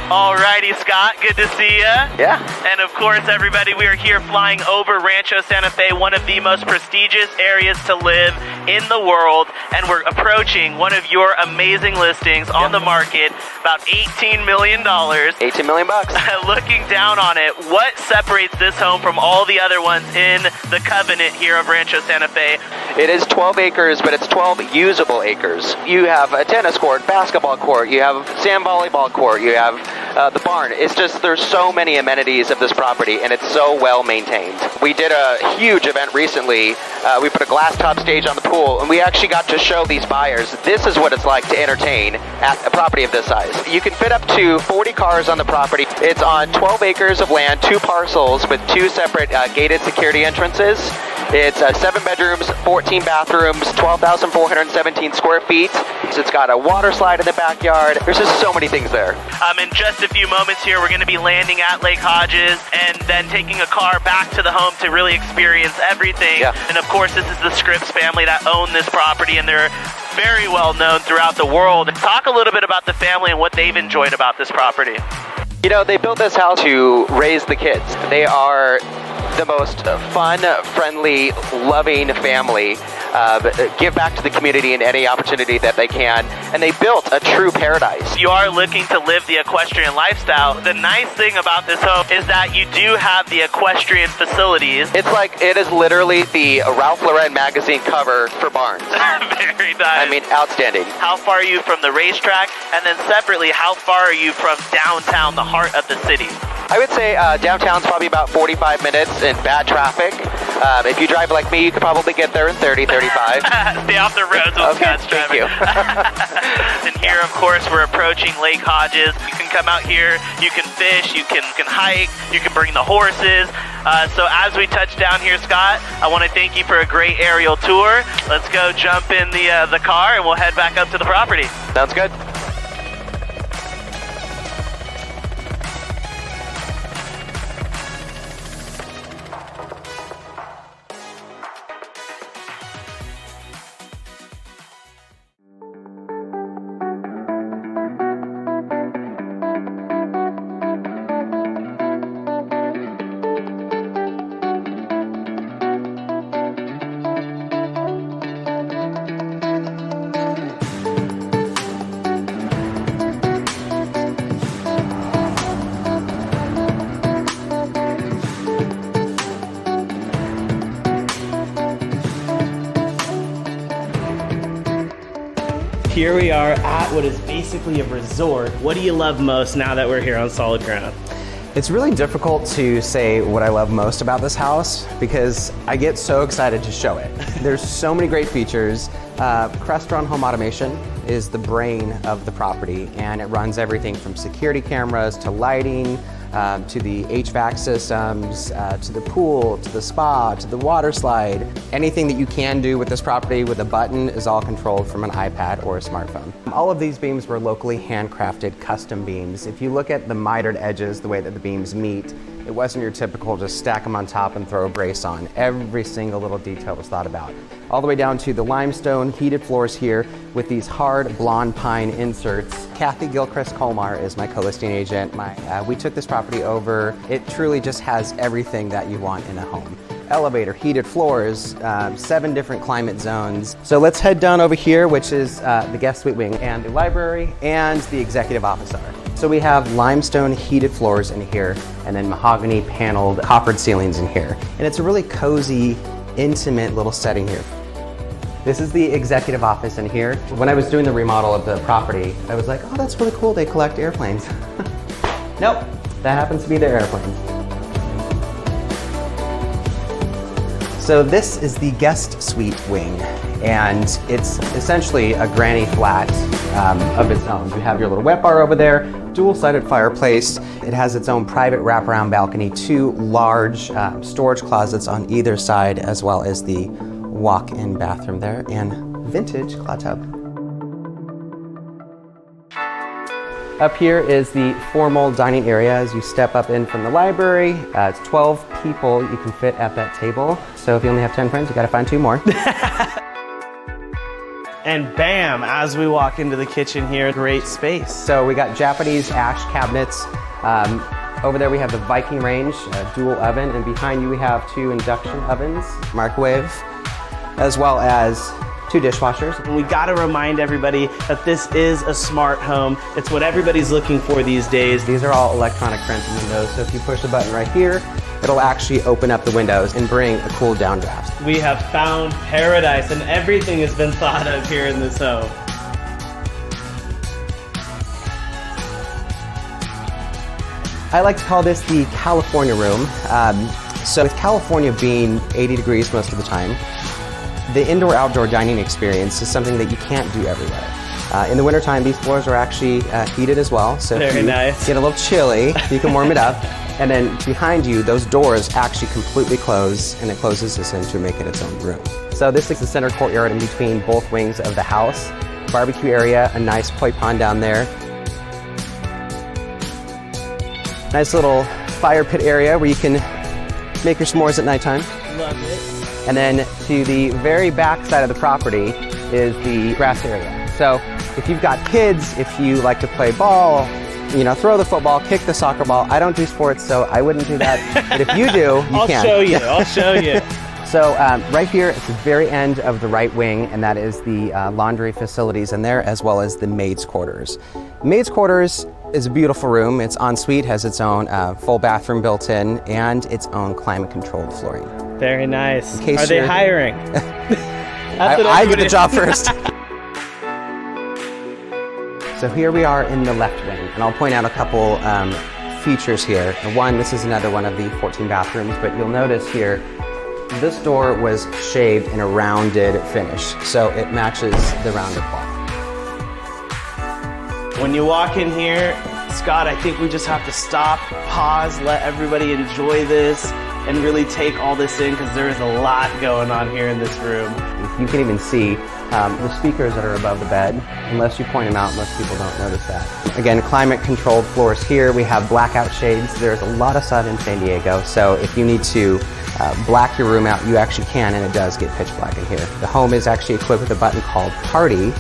Alrighty, Scott, good to see ya. Yeah. And of course, everybody, we are here flying over Rancho Santa Fe, one of the most prestigious areas to live in the world. And we're approaching one of your amazing listings on the market, about $18 million. 18 million bucks. Looking down on it, what separates this home from all the other ones in the covenant here of Rancho Santa Fe? It is 12 acres, but it's 12 usable acres. You have a tennis court, basketball court, you have sand volleyball court, you have the barn. It's just, there's so many amenities of this property, and it's so well maintained. We did a huge event recently. We put a glass top stage on the pool, and we actually got to show these buyers, this is what it's like to entertain at a property of this size. You can fit up to 40 cars on the property. It's on 12 acres of land, 2 parcels with 2 separate gated security entrances. It's 7 bedrooms, 14 bathrooms, 12,417 square feet. So it's got a water slide in the backyard. There's just so many things there. In just a few moments here, we're going to be landing at Lake Hodges and then taking a car back to the home to really experience everything. Yeah. And of course, this is the Scripps family that own this property, and they're very well known throughout the world. Talk a little bit about the family and what they've enjoyed about this property. You know, they built this house to raise the kids. They are the most fun, friendly, loving family. Give back to the community in any opportunity that they can, and they built a true paradise. You are looking to live the equestrian lifestyle. The nice thing about this home is that you do have the equestrian facilities. It's like, it is literally the Ralph Lauren magazine cover for barns. Very nice. I mean, outstanding. How far are you from the racetrack? And then separately, how far are you from downtown, the heart of the city? I would say downtown's probably about 45 minutes in bad traffic. If you drive like me, you could probably get there in 30, 35. Stay off the roads with Scott's driving. Thank you. And here, of course, we're approaching Lake Hodges. You can come out here, you can fish, you can hike, you can bring the horses. So as we touch down here, Scott, I want to thank you for a great aerial tour. Let's go jump in the car and we'll head back up to the property. Sounds good. Here we are at what is basically a resort. What do you love most now that we're here on solid ground? It's really difficult to say what I love most about this house because I get so excited to show it. There's so many great features. Crestron Home Automation is the brain of the property, and it runs everything from security cameras to lighting, to the HVAC systems, to the pool, to the spa, to the water slide. Anything that you can do with this property with a button is all controlled from an iPad or a smartphone. All of these beams were locally handcrafted custom beams. If you look at the mitered edges, the way that the beams meet, it wasn't your typical just stack them on top and throw a brace on. Every single little detail was thought about. All the way down to the limestone heated floors here with these hard blonde pine inserts. Kathy Gilchrist Colmar is my co-listing agent. We took this property over. It truly just has everything that you want in a home. Elevator, heated floors, 7 different climate zones. So let's head down over here, which is the guest suite wing and the library and the executive office are. So we have limestone heated floors in here and then mahogany paneled coppered ceilings in here. And it's a really cozy, intimate little setting here. This is the executive office in here. When I was doing the remodel of the property, I was like, oh, that's really cool, they collect airplanes. Nope, that happens to be their airplane. So this is the guest suite wing, and it's essentially a granny flat of its own. You have your little wet bar over there, dual-sided fireplace. It has its own private wraparound balcony, 2 large storage closets on either side, as well as the walk-in bathroom there, and vintage closet tub. Up here is the formal dining area as you step up in from the library. It's 12 people you can fit at that table. So if you only have 10 friends, you gotta find 2 more. And bam, as we walk into the kitchen here, great space. So we got Japanese ash cabinets. Over there we have the Viking range, dual oven, and behind you we have 2 induction ovens, microwave, as well as 2 dishwashers. And we gotta remind everybody that this is a smart home. It's what everybody's looking for these days. These are all electronic French windows, so if you push the button right here, it'll actually open up the windows and bring a cool downdraft. We have found paradise, and everything has been thought of here in this home. I like to call this the California room. So with California being 80 degrees most of the time, the indoor-outdoor dining experience is something that you can't do everywhere. In the wintertime, these floors are actually heated as well, so if you get a little chilly, you can warm it up. And then behind you, those doors actually completely close, and it closes this in to make it its own room. So this is the center courtyard in between both wings of the house. Barbecue area, a nice koi pond down there. Nice little fire pit area where you can make your s'mores at nighttime. Love it. And then to the very back side of the property is the grass area. So if you've got kids, if you like to play ball, you know, throw the football, kick the soccer ball. I don't do sports, so I wouldn't do that. But if you do, you can. I'll show you. So right here at the very end of the right wing, and that is the laundry facilities in there, as well as the maid's quarters. Maid's quarters is a beautiful room. It's ensuite, has its own full bathroom built in, and its own climate-controlled flooring. Very nice. Are they hiring? I get the job first. So here we are in the left wing, and I'll point out a couple features here. And one, this is another one of the 14 bathrooms, but you'll notice here, this door was shaved in a rounded finish, so it matches the rounded wall. When you walk in here, Scott, I think we just have to stop, pause, let everybody enjoy this, and really take all this in, because there is a lot going on here in this room. You can even see the speakers that are above the bed. Unless you point them out, most people don't notice that. Again, climate-controlled floors here. We have blackout shades. There's a lot of sun in San Diego, so if you need to black your room out, you actually can, and it does get pitch black in here. The home is actually equipped with a button called Party,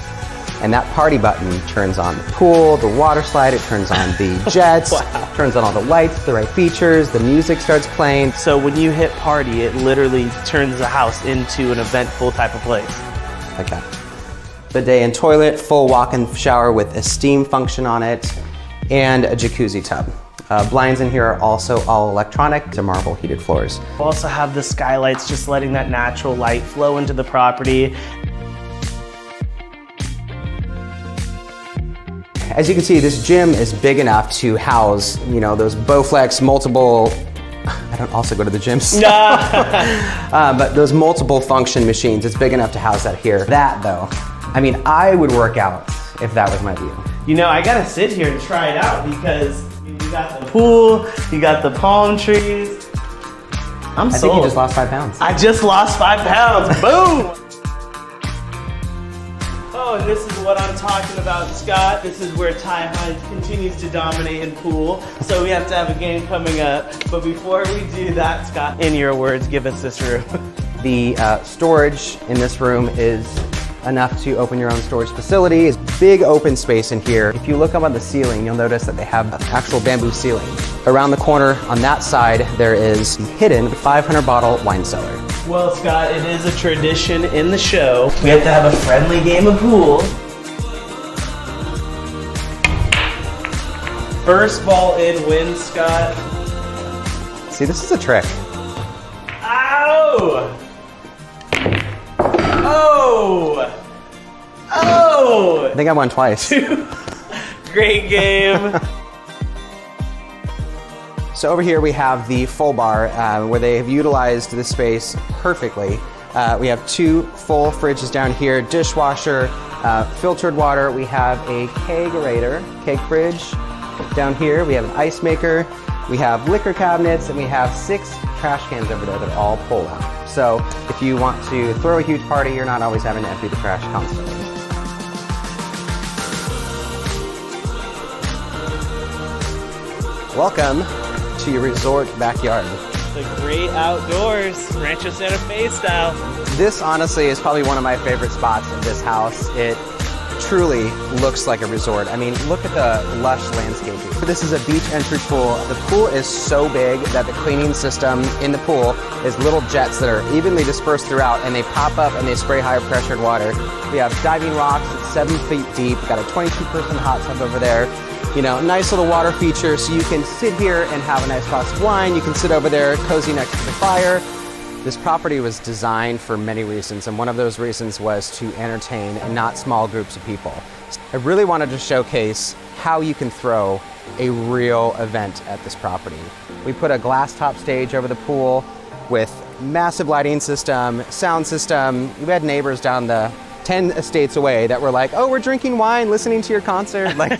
and that party button turns on the pool, the water slide, it turns on the jets, turns on all the lights, the right features, the music starts playing. So when you hit party, it literally turns the house into an eventful type of place. Like that. Bidet and toilet, full walk-in shower with a steam function on it, and a jacuzzi tub. Blinds in here are also all electronic to marble heated floors. We also have the skylights, just letting that natural light flow into the property. As you can see, this gym is big enough to house, you know, those Bowflex multiple, I don't also go to the gym, so. But those multiple function machines, it's big enough to house that here. That though, I mean, I would work out if that was my view. You know, I gotta sit here and try it out, because you got the pool, you got the palm trees. I'm sold. I think you just lost 5 pounds. I just lost 5 pounds, boom! Oh, and this is what I'm talking about, Scott. This is where Ty Hines continues to dominate in pool. So we have to have a game coming up. But before we do that, Scott, in your words, give us this room. The storage in this room is enough to open your own storage facility. It's big open space in here. If you look up on the ceiling, you'll notice that they have actual bamboo ceiling. Around the corner on that side, there is the hidden 500 bottle wine cellar. Well, Scott, it is a tradition in the show. We have to have a friendly game of pool. First ball in wins, Scott. See, this is a trick. Ow! Oh! Oh! I think I won twice. Great game. So over here we have the full bar where they have utilized this space perfectly. We have 2 full fridges down here, dishwasher, filtered water. We have a kegerator, keg fridge down here. We have an ice maker. We have liquor cabinets, and we have 6 trash cans over there that all pull out. So if you want to throw a huge party, you're not always having to empty the trash constantly. Welcome to your resort backyard. The great outdoors, Rancho Santa Fe style. This honestly is probably one of my favorite spots in this house. It truly looks like a resort. I mean, look at the lush landscaping. This is a beach entry pool. The pool is so big that the cleaning system in the pool is little jets that are evenly dispersed throughout, and they pop up and they spray higher pressured water. We have diving rocks, it's 7 feet deep. We've got a 22-person hot tub over there. You know, nice little water feature, so you can sit here and have a nice glass of wine. You can sit over there cozy next to the fire. This property was designed for many reasons, and one of those reasons was to entertain not small groups of people. I really wanted to showcase how you can throw a real event at this property. We put a glass top stage over the pool with massive lighting system, sound system. We had neighbors down the 10 estates away that were like, oh, we're drinking wine, listening to your concert. Like,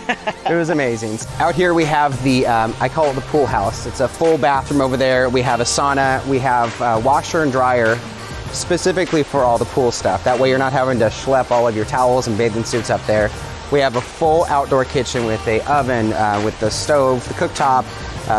it was amazing. Out here we have the, I call it the pool house. It's a full bathroom over there. We have a sauna. We have a washer and dryer specifically for all the pool stuff. That way you're not having to schlep all of your towels and bathing suits up there. We have a full outdoor kitchen with a oven, with the stove, the cooktop,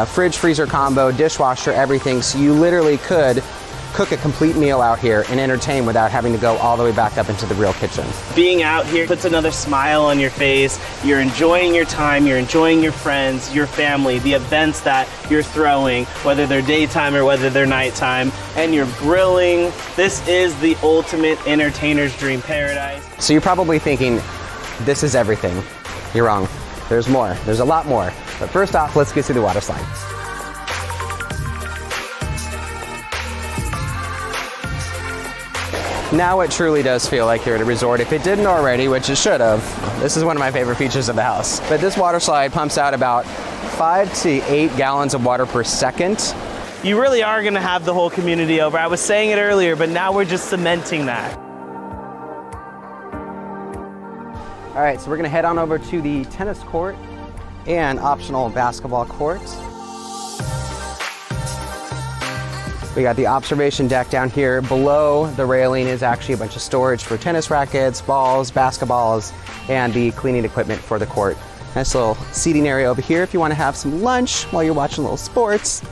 fridge, freezer combo, dishwasher, everything. So you literally could cook a complete meal out here and entertain without having to go all the way back up into the real kitchen. Being out here puts another smile on your face. You're enjoying your time, you're enjoying your friends, your family, the events that you're throwing, whether they're daytime or whether they're nighttime, and you're grilling. This is the ultimate entertainer's dream paradise. So you're probably thinking, this is everything. You're wrong. There's more. There's a lot more. But first off, let's get to the water slide. Now it truly does feel like you're at a resort. If it didn't already, which it should have, this is one of my favorite features of the house. But this water slide pumps out about 5 to 8 gallons of water per second. You really are gonna have the whole community over. I was saying it earlier, but now we're just cementing that. All right, so we're gonna head on over to the tennis court and optional basketball court. We got the observation deck down here. Below the railing is actually a bunch of storage for tennis rackets, balls, basketballs, and the cleaning equipment for the court. Nice little seating area over here if you want to have some lunch while you're watching little sports.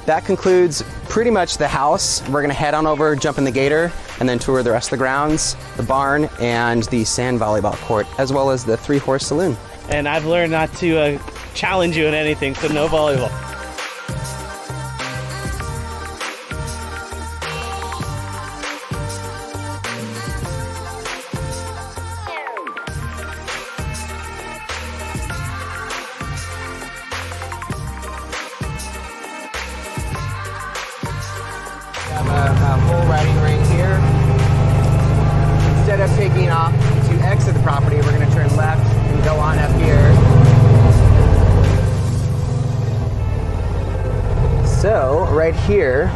That concludes pretty much the house. We're gonna head on over, jump in the gator, and then tour the rest of the grounds, the barn, and the sand volleyball court, as well as the 3-horse saloon. And I've learned not to challenge you in anything, so no volleyball. A full riding ring here. Instead of taking off to exit the property, we're going to turn left and go on up here. So right here,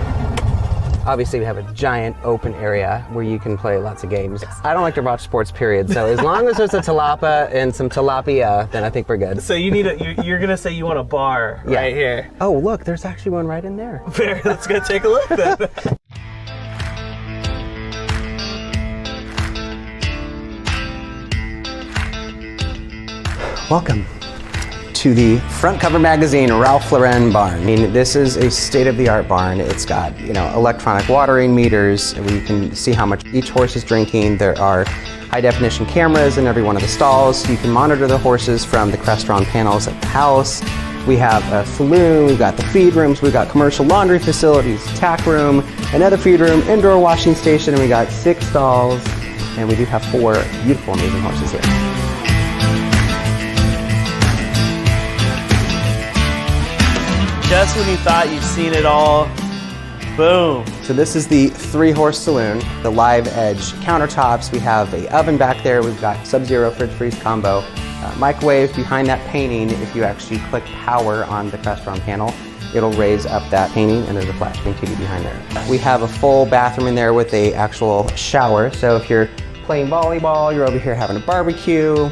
obviously we have a giant open area where you can play lots of games. I don't like to watch sports, period. So as long as there's a tilapia and some tilapia, then I think we're good. So you need you're gonna say you want a bar right here. Oh, look, there's actually one right in there. Fair, let's go take a look then. Welcome to the front cover magazine Ralph Lauren barn. I mean, this is a state-of-the-art barn. It's got, you know, electronic watering meters where you can see how much each horse is drinking. There are high-definition cameras in every one of the stalls. You can monitor the horses from the Equestrian panels at the house. We have a saloon, we've got the feed rooms, we've got commercial laundry facilities, tack room, another feed room, indoor washing station, and we got 6 stalls, and we do have 4 beautiful, amazing horses here. Just when you thought you've seen it all, boom. So this is the 3-horse saloon, the live edge countertops. We have a oven back there. We've got Sub-Zero fridge freeze combo. Microwave behind that painting. If you actually click power on the Equestrian panel, it'll raise up that painting, and there's a flat screen TV behind there. We have a full bathroom in there with a actual shower. So if you're playing volleyball, you're over here having a barbecue,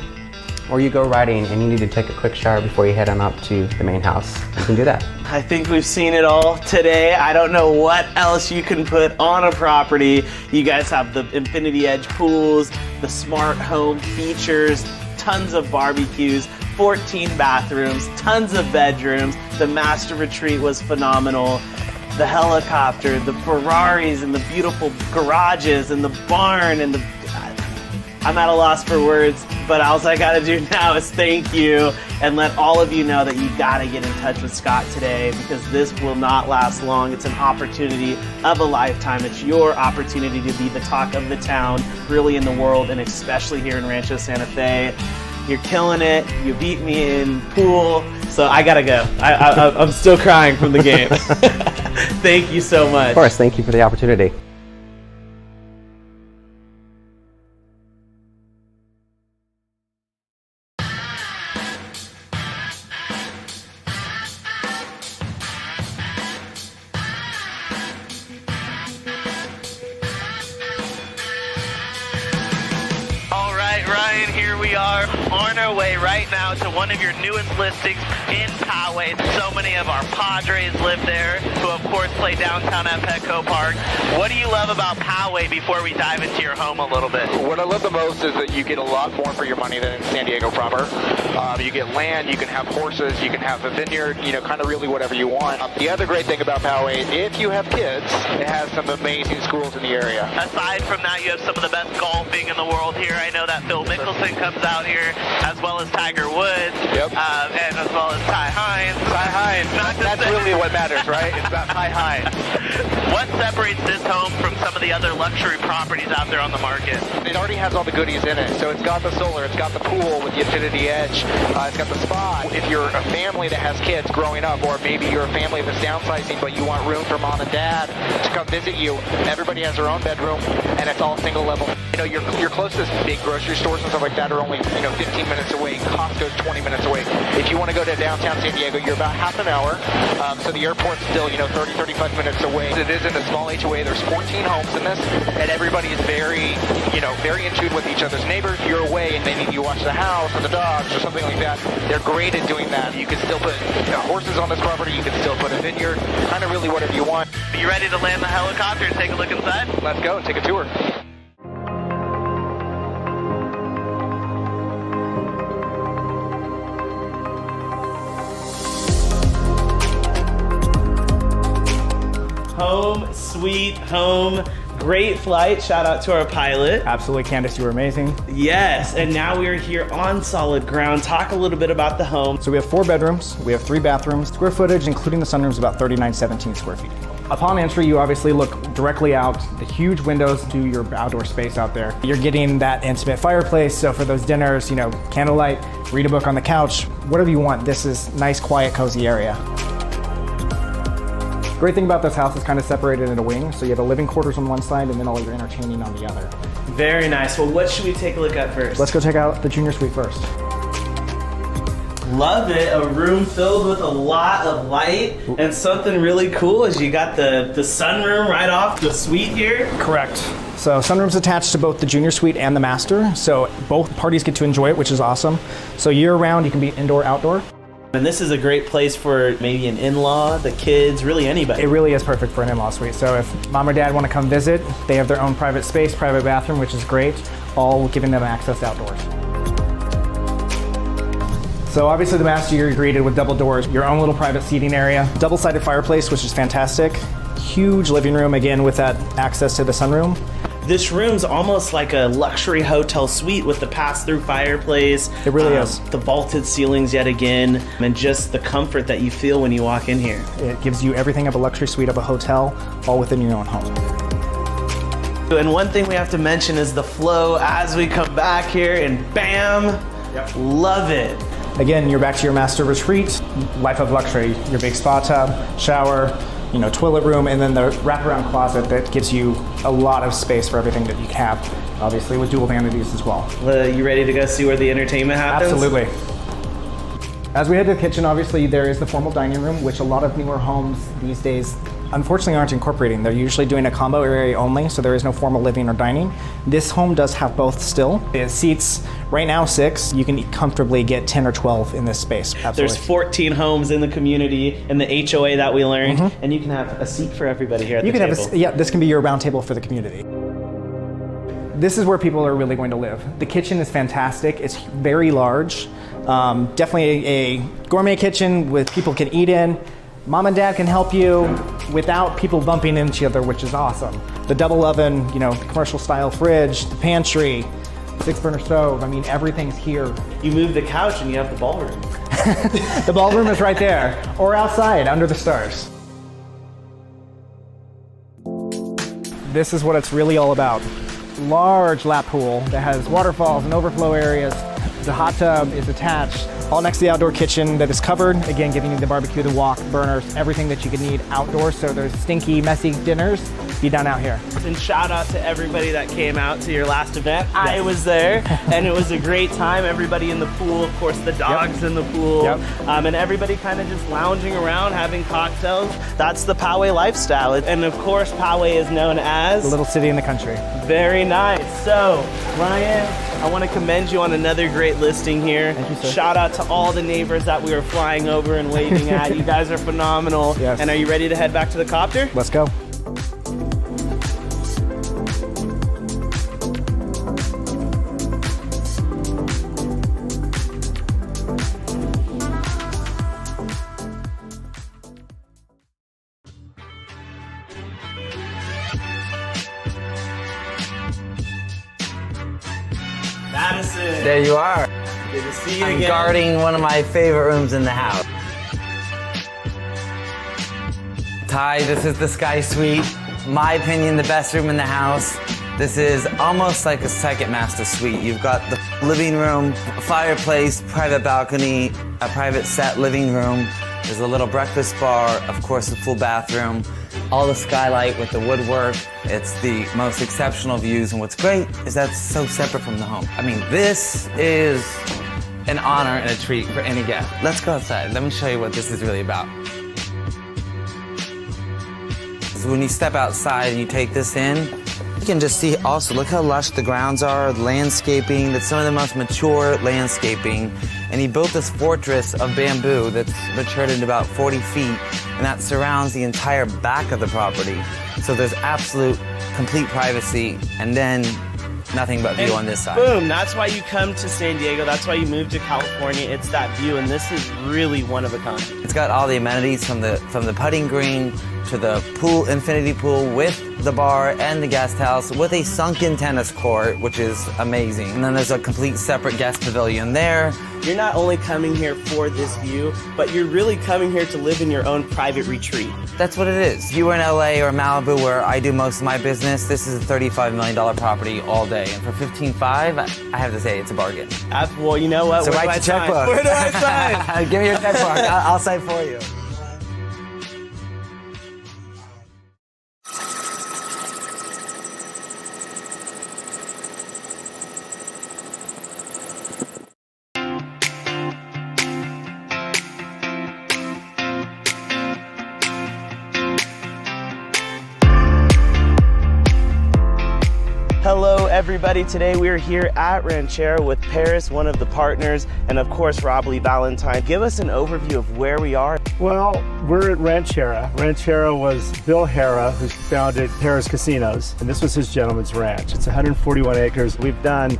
or you go riding and you need to take a quick shower before you head on up to the main house, you can do that. I think we've seen it all today. I don't know what else you can put on a property. You guys have the Infinity Edge pools, the smart home features, tons of barbecues, 14 bathrooms, tons of bedrooms. The master retreat was phenomenal. the helicopter, the Ferraris, and the beautiful garages, and the barn, and I'm at a loss for words, but all I gotta do now is thank you and let all of you know that you gotta get in touch with Scott today, because this will not last long. It's an opportunity of a lifetime. It's your opportunity to be the talk of the town, really in the world, and especially here in Rancho Santa Fe. You're killing it. You beat me in pool, so I gotta go. I'm still crying from the game. Thank you so much. Of course, thank you for the opportunity. Ryan, here we are on our way right now to one of your newest listings in Poway. So many of our Padres live there, who of course play downtown at Petco Park. What do you love about Poway before we dive into your home a little bit? What I love the most is that you get a lot more for your money than in San Diego proper. You get land, you can have horses, you can have a vineyard, you know, kind of really whatever you want. The other great thing about Poway is if you have kids, it has some amazing schools in the area. Aside from that, you have some of the best golfing in the world here. I know that Phil Mickelson comes out here, as well as Tiger Woods, and as well as Ty Hines. Ty Hines, that's really what matters, right? It's about Ty Hines. What separates this home from some of the other luxury properties out there on the market? It already has all the goodies in it. So it's got the solar, it's got the pool with the infinity edge, it's got the spa. If you're a family that has kids growing up, or maybe you're a family that's downsizing but you want room for mom and dad to come visit you, everybody has their own bedroom, and it's all single level. You know, your closest big grocery stores and stuff like that are only 15 minutes away. Costco's 20 minutes away. If you want to go to downtown San Diego, you're about half an hour. So the airport's still 30, 35 minutes away. It is in a small HOA. There's 14 homes in this, and everybody is very in tune with each other's neighbors. If you're away and they need you to watch the house or the dogs or something like that, they're great at doing that. You can still put horses on this property. You can still put a vineyard. Kind of really whatever you want. Are you ready to land the helicopter and take a look inside? Let's go and take a tour. Home sweet home. Great flight. Shout out to our pilot. Absolutely, Candace, you were amazing. Yes, and now we are here on solid ground. Talk a little bit about the home. So we have 4 bedrooms, we have 3 bathrooms. Square footage, including the sunroom, is about 3917 square feet. Upon entry, you obviously look directly out, the huge windows to your outdoor space out there. You're getting that intimate fireplace, so for those dinners, candlelight, read a book on the couch, whatever you want. This is nice, quiet, cozy area. Great thing about this house is kind of separated into wings, so you have a living quarters on one side and then all your entertaining on the other. Very nice. Well, what should we take a look at first? Let's go check out the junior suite first. Love it. A room filled with a lot of light, and something really cool is you got the sunroom right off the suite here. Correct. So sunroom's attached to both the junior suite and the master, so both parties get to enjoy it, which is awesome. So year round you can be indoor, outdoor. And this is a great place for maybe an in-law, the kids, really anybody. It really is perfect for an in-law suite. So if mom or dad want to come visit, they have their own private space, private bathroom, which is great, all giving them access outdoors. So obviously the master, you're greeted with double doors, your own little private seating area, double-sided fireplace, which is fantastic. Huge living room, again, with that access to the sunroom. This room's almost like a luxury hotel suite with the pass-through fireplace. It really is. The vaulted ceilings yet again, and just the comfort that you feel when you walk in here. It gives you everything of a luxury suite of a hotel, all within your own home. And one thing we have to mention is the flow as we come back here, and bam, love it. Again, you're back to your master retreat, life of luxury, your big spa tub, shower, toilet room, and then the wraparound closet that gives you a lot of space for everything that you have, obviously with dual vanities as well. You ready to go see where the entertainment happens? Absolutely. As we head to the kitchen, obviously there is the formal dining room, which a lot of newer homes these days unfortunately aren't incorporating. They're usually doing a combo area only, so there is no formal living or dining. This home does have both still. It seats right now 6. You can comfortably get 10 or 12 in this space. Absolutely. There's 14 homes in the community in the HOA that we learned, and you can have a seat for everybody here at the table. This can be your round table for the community. This is where people are really going to live. The kitchen is fantastic. It's very large. Definitely a gourmet kitchen with people can eat in. Mom and dad can help you without people bumping into each other, which is awesome. The double oven, you know, commercial style fridge, the pantry, 6-burner stove. I mean, everything's here. You move the couch and you have the ballroom. The ballroom is right there, or outside under the stars. This is what it's really all about. Large lap pool that has waterfalls and overflow areas. The hot tub is attached, all next to the outdoor kitchen that is covered. Again, giving you the barbecue, the wok, burners, everything that you could need outdoors. So there's stinky, messy dinners, be done out here. And shout out to everybody that came out to your last event. Yes. I was there, and it was a great time. Everybody in the pool, of course, the dogs in the pool, and everybody kind of just lounging around, having cocktails. That's the Poway lifestyle. And of course, Poway is known as the little city in the country. Very nice. So, Ryan, I want to commend you on another great listing here. Thank you, sir. Shout out to all the neighbors that we were flying over and waving at. You guys are phenomenal. Yes. And are you ready to head back to the copter? Let's go. Madison. There you are. Good to see you I'm again. guarding one of my favorite rooms in the house. Ty, this is the Sky Suite. My opinion, the best room in the house. This is almost like a second master suite. You've got the living room, fireplace, private balcony, a private set living room. There's a little breakfast bar, of course, a full bathroom. All the skylight with the woodwork. It's the most exceptional views, and what's great is that's so separate from the home. I mean, this is an honor and a treat for any guest. Let's go outside. Let me show you what this is really about. So when you step outside and you take this in, you can just see also, look how lush the grounds are, the landscaping, that's some of the most mature landscaping. And he built this fortress of bamboo that's matured into about 40 feet, and that surrounds the entire back of the property. So there's absolute, complete privacy, and then nothing but view on this side. Boom, that's why you come to San Diego, that's why you move to California. It's that view, and this is really one of a kind. It's got all the amenities from the putting green to the pool, infinity pool with the bar and the guest house with a sunken tennis court, which is amazing. And then there's a complete separate guest pavilion there. You're not only coming here for this view, but you're really coming here to live in your own private retreat. That's what it is. If you were in LA or Malibu, where I do most of my business, this is a $35 million property all day. And for $15.5, I have to say it's a bargain. Well, you know what? So write your checkbook. Where do I sign? Give me your checkbook. I'll sign for you. Hello everybody, today we're here at Ranchero with Paris, one of the partners, and of course Rob Lee Valentine. Give us an overview of where we are. Well, we're at Ranchero. Ranchero was Bill Hara, who founded Harrah's Casinos, and this was his gentleman's ranch. It's 141 acres. We've done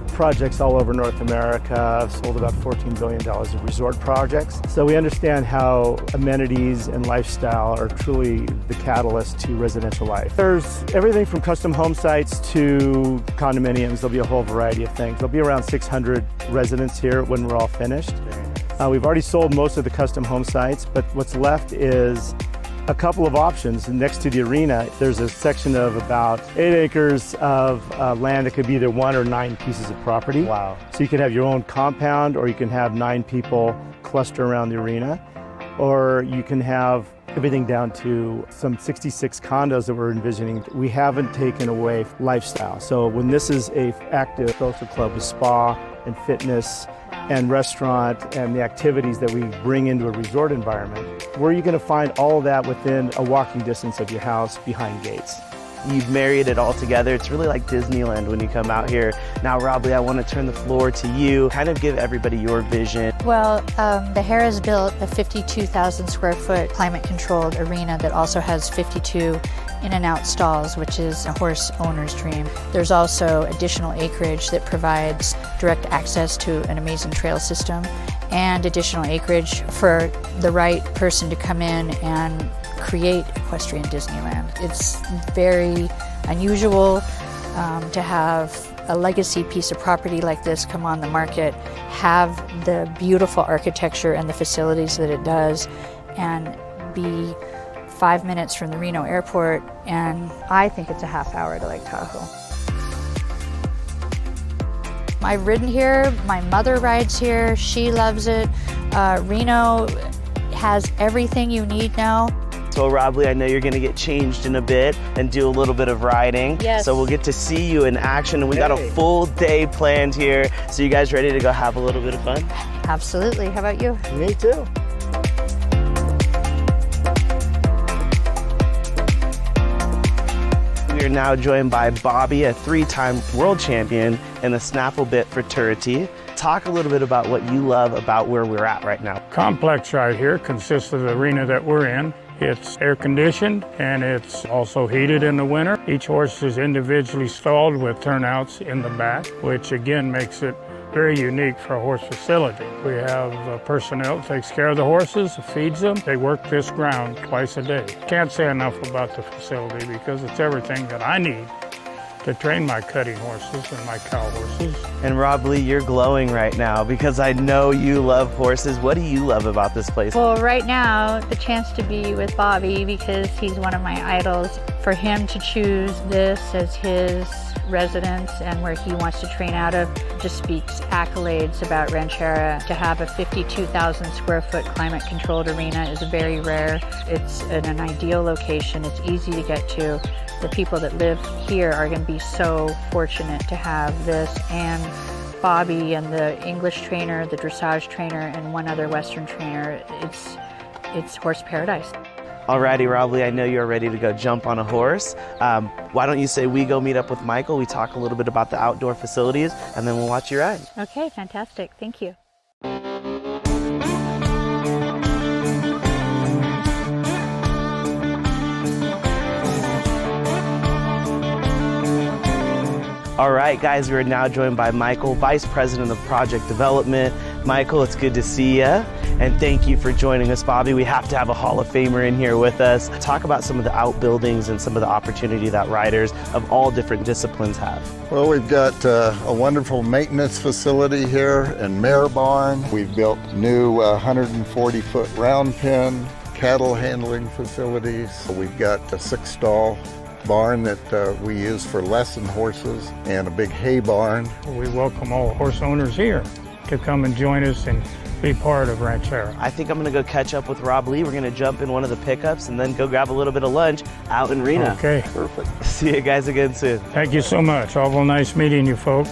projects all over North America. I've sold about $14 billion of resort projects. So we understand how amenities and lifestyle are truly the catalyst to residential life. There's everything from custom home sites to condominiums. There'll be a whole variety of things. There'll be around 600 residents here when we're all finished. We've already sold most of the custom home sites, but what's left is a couple of options. Next to the arena, there's a section of about 8 acres of land that could be either 1 or 9 pieces of property. Wow. So you can have your own compound, or you can have 9 people cluster around the arena, or you can have everything down to some 66 condos that we're envisioning. We haven't taken away lifestyle. So when this is a active social club with spa and fitness and restaurant and the activities that we bring into a resort environment, where are you going to find all of that within a walking distance of your house behind gates? You've married it all together. It's really like Disneyland when you come out here. Now, Rob Lee, I want to turn the floor to you. Kind of give everybody your vision. Well, the Harrah's built a 52,000 square foot climate controlled arena that also has 52 in and out stalls, which is a horse owner's dream. There's also additional acreage that provides direct access to an amazing trail system and additional acreage for the right person to come in and create Equestrian Disneyland. It's very unusual to have a legacy piece of property like this come on the market, have the beautiful architecture and the facilities that it does, and be 5 minutes from the Reno airport, and I think it's a half hour to Lake Tahoe. I've ridden here, my mother rides here, she loves it. Reno has everything you need now. So Rob Lee, I know you're gonna get changed in a bit and do a little bit of riding. Yes. So we'll get to see you in action, and we got a full day planned here. So you guys ready to go have a little bit of fun? Absolutely, how about you? Me too. We are now joined by Bobby, a 3-time world champion in the snaffle bit fraternity. Talk a little bit about what you love about where we're at right now. Complex right here consists of the arena that we're in. It's air conditioned and it's also heated in the winter. Each horse is individually stalled with turnouts in the back, which again makes it very unique for a horse facility. We have personnel that takes care of the horses, feeds them. They work this ground twice a day. Can't say enough about the facility because it's everything that I need to train my cutting horses and my cow horses. And Rob Lee, you're glowing right now because I know you love horses. What do you love about this place? Well, right now, the chance to be with Bobby because he's one of my idols. For him to choose this as his residence and where he wants to train out of just speaks accolades about Ranchero. To have a 52,000 square foot climate controlled arena is very rare. It's in an ideal location. It's easy to get to. The people that live here are going to be so fortunate to have this, and Bobby and the English trainer, the dressage trainer, and one other Western trainer. It's horse paradise. Alrighty, Rob Lee, I know you're ready to go jump on a horse. Why don't you say we go meet up with Michael, we talk a little bit about the outdoor facilities, and then we'll watch you ride. Okay, fantastic. Thank you. All right, guys, we're now joined by Michael, Vice President of Project Development. Michael, it's good to see you, and thank you for joining us, Bobby. We have to have a Hall of Famer in here with us. Talk about some of the outbuildings and some of the opportunity that riders of all different disciplines have. Well, we've got a wonderful maintenance facility here and mare barn. We've built new 140-foot round pen, cattle handling facilities. We've got a 6-stall barn that we use for lesson horses and a big hay barn. We welcome all horse owners here to come and join us and be part of Ranchero. I think I'm gonna go catch up with Rob Lee. We're gonna jump in one of the pickups and then go grab a little bit of lunch out in Reno. Okay. Perfect. See you guys again soon. Thank you so much. Awful nice meeting you folks.